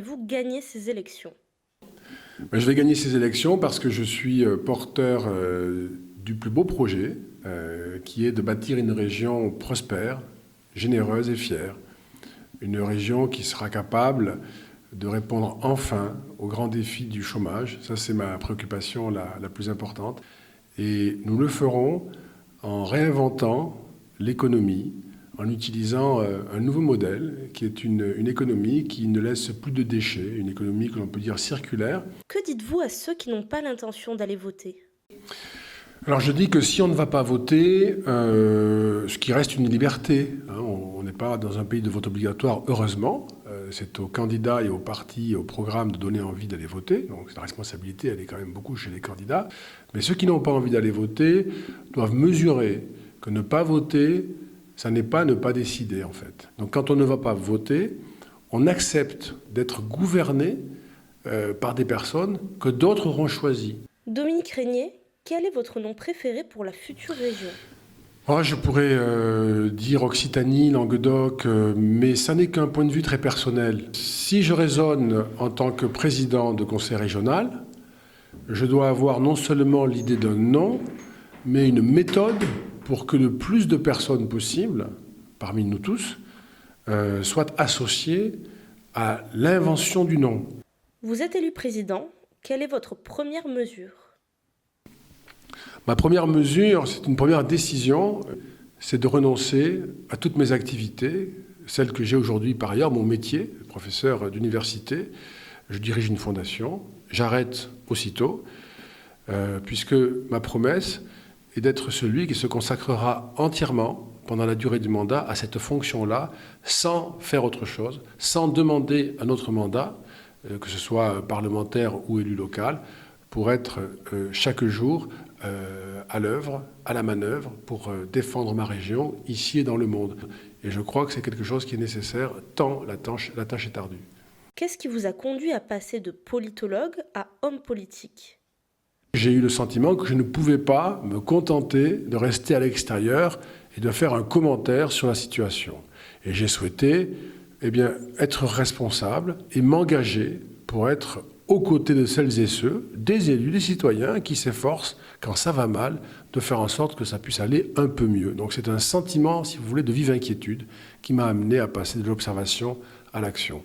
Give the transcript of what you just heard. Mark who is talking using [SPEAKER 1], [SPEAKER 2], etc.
[SPEAKER 1] allez-vous gagner ces élections?
[SPEAKER 2] Je vais gagner ces élections parce que je suis porteur du plus beau projet, qui est de bâtir une région prospère, généreuse et fière. Une région qui sera capable de répondre enfin aux grands défis du chômage. Ça, c'est ma préoccupation la plus importante. Et nous le ferons en réinventant l'économie, en utilisant un nouveau modèle qui est une économie qui ne laisse plus de déchets, une économie que l'on peut dire circulaire.
[SPEAKER 1] Que dites-vous à ceux qui n'ont pas l'intention d'aller voter?
[SPEAKER 2] Alors je dis que si on ne va pas voter, ce qui reste une liberté, hein, on n'est pas dans un pays de vote obligatoire, heureusement, c'est aux candidats et aux partis et aux programmes de donner envie d'aller voter, donc la responsabilité elle est quand même beaucoup chez les candidats, mais ceux qui n'ont pas envie d'aller voter doivent mesurer que ne pas voter, ça n'est pas ne pas décider en fait. Donc quand on ne va pas voter, on accepte d'être gouverné par des personnes que d'autres auront choisies.
[SPEAKER 1] Dominique Régnier, quel est votre nom préféré pour la future région?
[SPEAKER 2] Je pourrais dire Occitanie, Languedoc, mais ça n'est qu'un point de vue très personnel. Si je raisonne en tant que président de conseil régional, je dois avoir non seulement l'idée d'un nom, mais une méthode pour que le plus de personnes possible, parmi nous tous, soient associées à l'invention du nom.
[SPEAKER 1] Vous êtes élu président, quelle est votre première mesure?
[SPEAKER 2] Ma première mesure, c'est une première décision, c'est de renoncer à toutes mes activités, celles que j'ai aujourd'hui par ailleurs, mon métier, professeur d'université. Je dirige une fondation, j'arrête aussitôt, puisque ma promesse est d'être celui qui se consacrera entièrement pendant la durée du mandat à cette fonction-là, sans faire autre chose, sans demander un autre mandat, que ce soit parlementaire ou élu local, pour être chaque jour à l'œuvre, à la manœuvre, pour défendre ma région, ici et dans le monde. Et je crois que c'est quelque chose qui est nécessaire, tant la tâche est ardue.
[SPEAKER 1] Qu'est-ce qui vous a conduit à passer de politologue à homme politique?
[SPEAKER 2] J'ai eu le sentiment que je ne pouvais pas me contenter de rester à l'extérieur et de faire un commentaire sur la situation. Et j'ai souhaité être responsable et m'engager pour être aux côtés de celles et ceux, des élus, des citoyens qui s'efforcent, quand ça va mal, de faire en sorte que ça puisse aller un peu mieux. Donc c'est un sentiment, si vous voulez, de vive inquiétude qui m'a amené à passer de l'observation à l'action.